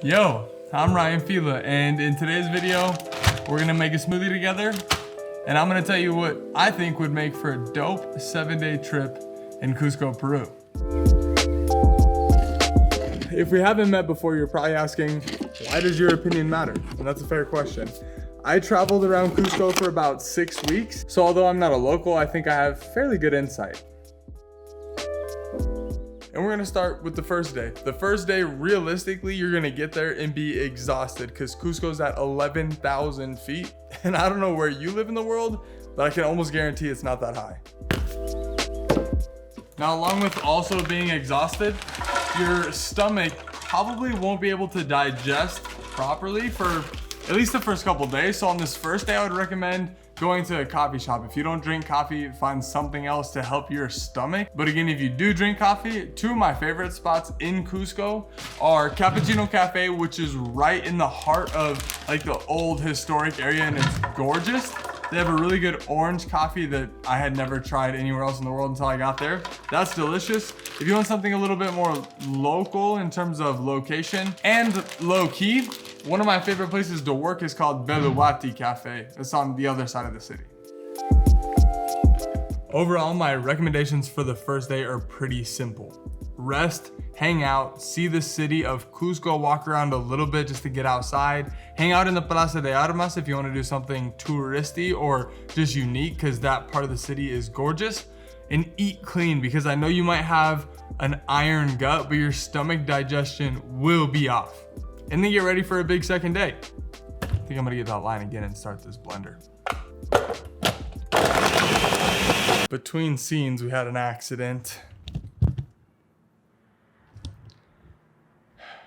Yo, I'm Fila, and in today's video, we're gonna make a smoothie together, and I'm gonna tell you what I think would make for a dope 7-day trip in Cusco, Peru. If we haven't met before, you're probably asking, why does your opinion matter? And that's a fair question. I traveled around Cusco for about 6 weeks, so although I'm not a local, I think I have fairly good insight. And we're gonna start with the first day. The first day, realistically, you're gonna get there and be exhausted because Cusco's at 11,000 feet. And I don't know where you live in the world, but I can almost guarantee it's not that high. Now, along with also being exhausted, your stomach probably won't be able to digest properly for at least the first couple days. So on this first day, I would recommend going to a coffee shop. If you don't drink coffee, find something else to help your stomach. But again, if you do drink coffee, two of my favorite spots in Cusco are Cappuccino Cafe, which is right in the heart of like the old historic area, and it's gorgeous. They have a really good orange coffee that I had never tried anywhere else in the world until I got there. That's delicious. If you want something a little bit more local in terms of location and low key, one of my favorite places to work is called Beluati Cafe. It's on the other side of the city. Overall, my recommendations for the first day are pretty simple. Rest, hang out, see the city of Cusco, walk around a little bit just to get outside, hang out in the Plaza de Armas if you want to do something touristy or just unique because that part of the city is gorgeous, and eat clean because I know you might have an iron gut, but your stomach digestion will be off. And then get ready for a big second day. I think I'm gonna get that line again and start this blender. Between scenes, we had an accident.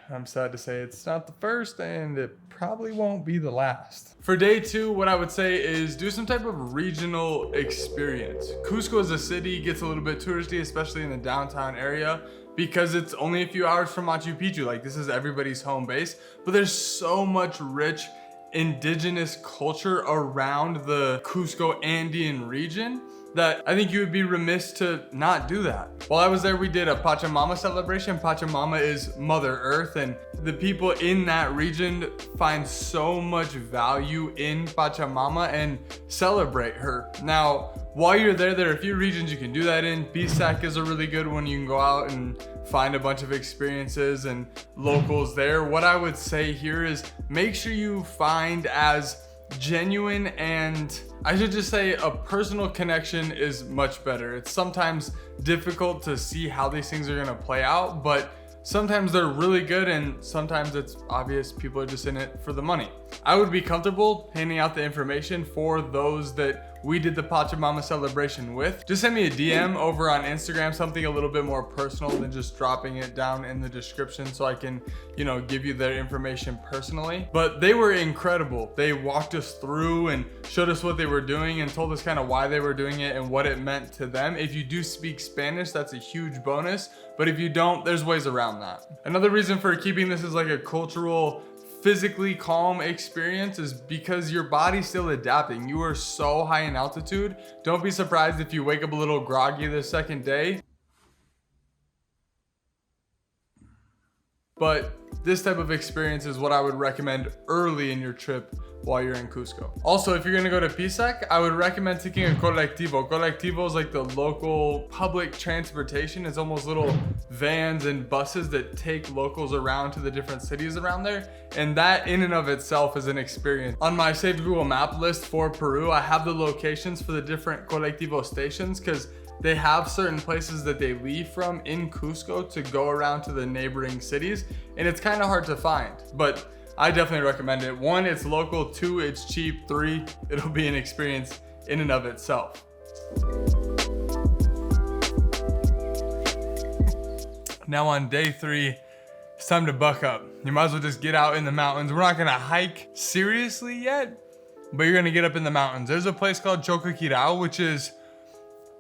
I'm sad to say it's not the first, and it probably won't be the last. For day two, what I would say is do some type of regional experience. Cusco as a city gets a little bit touristy, especially in the downtown area, because it's only a few hours from Machu Picchu. Like, this is everybody's home base, but there's so much rich indigenous culture around the Cusco Andean region that I think you would be remiss to not do that. While I was there, we did a Pachamama celebration. Pachamama is Mother Earth, and the people in that region find so much value in Pachamama and celebrate her. Now, while you're there are a few regions you can do that in. Pisac is a really good one. You can go out and find a bunch of experiences and locals there. What I would say here is make sure you find as genuine, and I should just say a personal connection is much better. It's sometimes difficult to see how these things are gonna play out, but sometimes they're really good and sometimes it's obvious people are just in it for the money. I would be comfortable handing out the information for those that we did the Pachamama celebration with. Just send me a DM over on Instagram, something a little bit more personal than just dropping it down in the description so I can, give you their information personally. But they were incredible. They walked us through and showed us what they were doing and told us kind of why they were doing it and what it meant to them. If you do speak Spanish, that's a huge bonus. But if you don't, there's ways around that. Another reason for keeping this as like a cultural, physically calm experience is because your body's still adapting. You are so high in altitude. Don't be surprised if you wake up a little groggy the second day. But this type of experience is what I would recommend early in your trip while you're in Cusco. Also, if you're gonna go to Pisac, I would recommend taking a colectivo. Colectivo is like the local public transportation. It's almost little vans and buses that take locals around to the different cities around there. And that in and of itself is an experience. On my saved Google map list for Peru, I have the locations for the different colectivo stations because they have certain places that they leave from in Cusco to go around to the neighboring cities. And it's kind of hard to find, but I definitely recommend it. 1, it's local. 2, it's cheap. 3, it'll be an experience in and of itself. Now on day 3, it's time to buck up. You might as well just get out in the mountains. We're not gonna hike seriously yet, but you're gonna get up in the mountains. There's a place called Choqquequirao, which is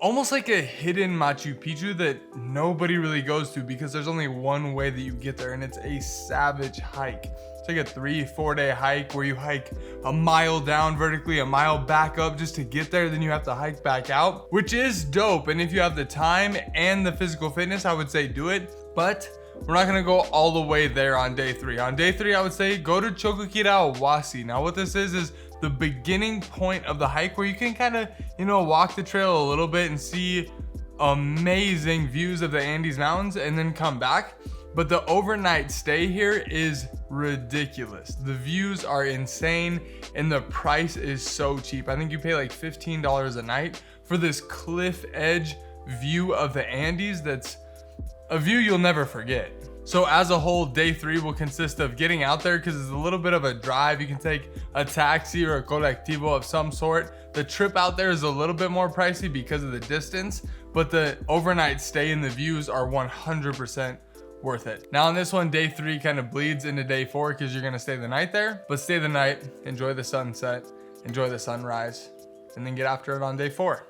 almost like a hidden Machu Picchu that nobody really goes to because there's only one way that you get there, and it's a savage hike. It's like a 3-4 day hike where you hike a mile down vertically, a mile back up just to get there. Then you have to hike back out, which is dope. And if you have the time and the physical fitness, I would say do it. But we're not gonna go all the way there on day 3. On day 3, I would say go to Choqquequirauhuasi. Now what this is the beginning point of the hike where you can kind of, you know, walk the trail a little bit and see amazing views of the Andes Mountains and then come back. But the overnight stay here is ridiculous. The views are insane and the price is so cheap. I think you pay like $15 a night for this cliff edge view of the Andes. That's a view you'll never forget. So as a whole, day 3 will consist of getting out there because it's a little bit of a drive. You can take a taxi or a colectivo of some sort. The trip out there is a little bit more pricey because of the distance, but the overnight stay and the views are 100% worth it. Now on this one, day 3 kind of bleeds into day 4 because you're gonna stay the night there, but stay the night, enjoy the sunset, enjoy the sunrise, and then get after it on day 4.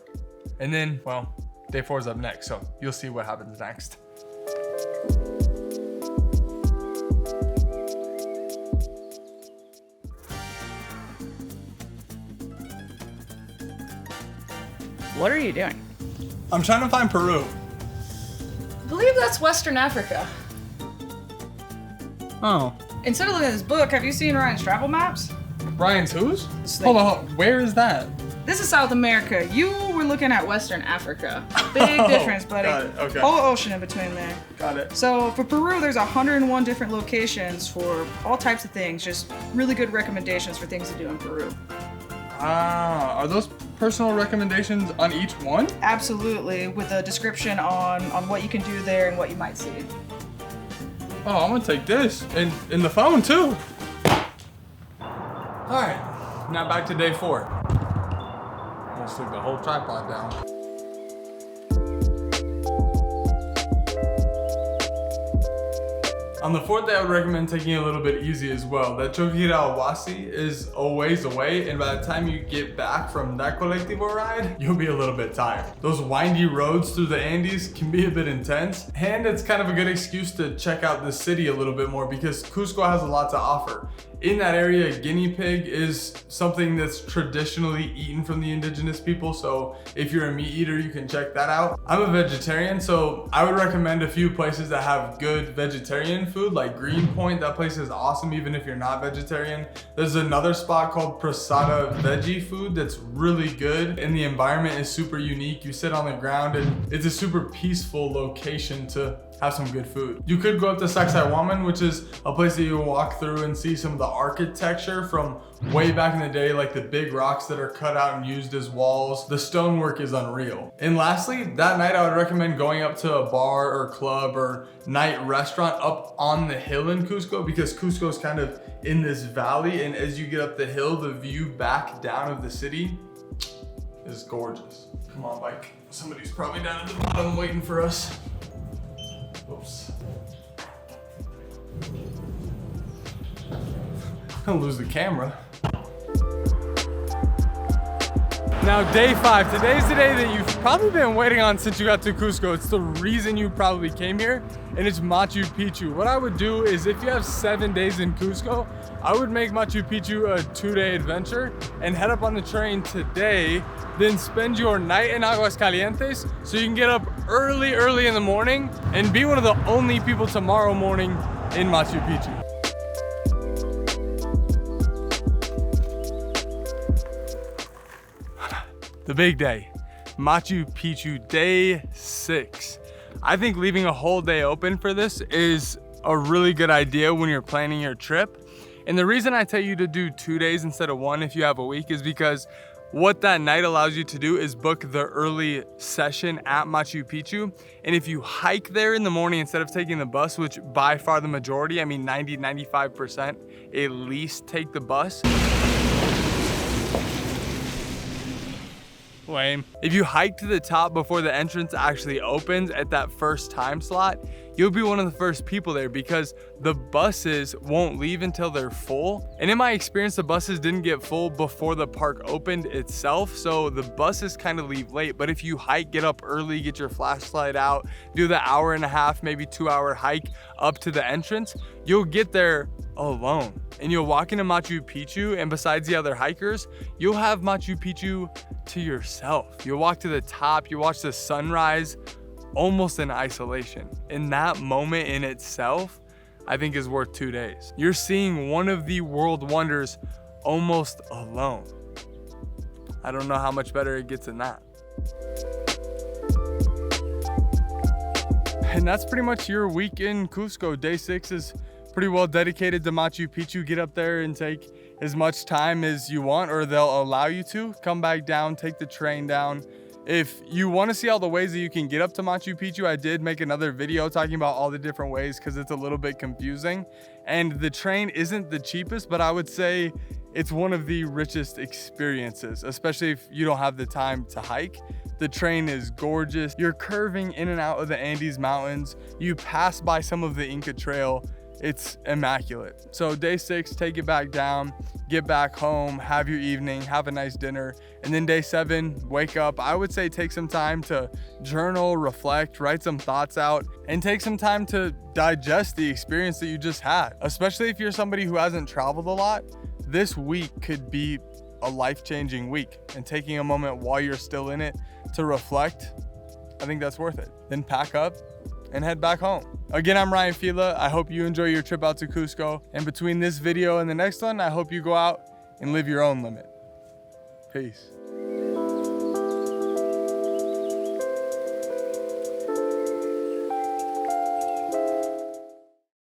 And then, well, day 4 is up next, so you'll see what happens next. What are you doing? I'm trying to find Peru. I believe that's Western Africa. Oh. Instead of looking at this book, have you seen Ryan's travel maps? Ryan's whose? Hold on, where is that? This is South America. You were looking at Western Africa. Big difference, buddy. Got it, okay. Whole ocean in between there. Got it. So for Peru, there's 101 different locations for all types of things. Just really good recommendations for things to do in Peru. Ah, are those personal recommendations on each one? Absolutely, with a description on what you can do there and what you might see. Oh, I'm gonna take this and in the phone too. All right, now back to day 4. Almost took the whole tripod down. On the 4th day, I would recommend taking it a little bit easy as well. That Choqquequirauhuasi is a ways away, and by the time you get back from that colectivo ride, you'll be a little bit tired. Those windy roads through the Andes can be a bit intense, and it's kind of a good excuse to check out the city a little bit more because Cusco has a lot to offer. In that area, guinea pig is something that's traditionally eaten from the indigenous people, so if you're a meat eater, you can check that out. I'm a vegetarian, so I would recommend a few places that have good vegetarian food, like Greenpoint. That place is awesome even if you're not vegetarian. There's another spot called Prasada Veggie Food that's really good, and the environment is super unique. You sit on the ground and it's a super peaceful location to have some good food. You could go up to Sacsayhuaman, which is a place that you walk through and see some of the architecture from way back in the day, like the big rocks that are cut out and used as walls. The stonework is unreal. And lastly, that night I would recommend going up to a bar or club or night restaurant up on the hill in Cusco, because Cusco is kind of in this valley, and as you get up the hill, the view back down of the city is gorgeous. Come on, bike. Somebody's probably down at the bottom waiting for us. Oops. I'm gonna lose the camera. Now, day 5. Today's the day that you've probably been waiting on since you got to Cusco. It's the reason you probably came here, and it's Machu Picchu. What I would do is, if you have 7 days in Cusco, I would make Machu Picchu a 2-day adventure and head up on the train today, then spend your night in Aguascalientes so you can get up early in the morning and be one of the only people tomorrow morning in Machu Picchu. The big day, Machu Picchu, day 6. I think leaving a whole day open for this is a really good idea when you're planning your trip. And the reason I tell you to do 2 days instead of 1 if you have a week is because what that night allows you to do is book the early session at Machu Picchu. And if you hike there in the morning instead of taking the bus, which by far the majority, I mean 95%, at least take the bus. Lame. If you hike to the top before the entrance actually opens at that first time slot, you'll be one of the first people there because the buses won't leave until they're full. And in my experience, the buses didn't get full before the park opened itself, so the buses kind of leave late. But if you hike, get up early, get your flashlight out, do the 1.5, maybe 2-hour hike up to the entrance, you'll get there alone. And you'll walk into Machu Picchu, and besides the other hikers, you'll have Machu Picchu to yourself. You'll walk to the top, you watch the sunrise almost in isolation. And that moment in itself, I think is worth 2 days. You're seeing one of the world wonders almost alone. I don't know how much better it gets than that. And that's pretty much your week in Cusco. Day 6 is pretty well dedicated to Machu Picchu. Get up there and take as much time as you want, or they'll allow you to. Come back down, take the train down. If you want to see all the ways that you can get up to Machu Picchu, I did make another video talking about all the different ways because it's a little bit confusing. And the train isn't the cheapest, but I would say it's one of the richest experiences, especially if you don't have the time to hike. The train is gorgeous. You're curving in and out of the Andes Mountains. You pass by some of the Inca Trail. It's immaculate. So day 6, take it back down, get back home, have your evening, have a nice dinner. And then day 7, wake up. I would say take some time to journal, reflect, write some thoughts out, and take some time to digest the experience that you just had. Especially if you're somebody who hasn't traveled a lot, this week could be a life-changing week. And taking a moment while you're still in it to reflect, I think that's worth it. Then pack up and head back home. Again, I'm Ryan Fila. I hope you enjoy your trip out to Cusco. And between this video and the next one, I hope you go out and live your own limit. Peace.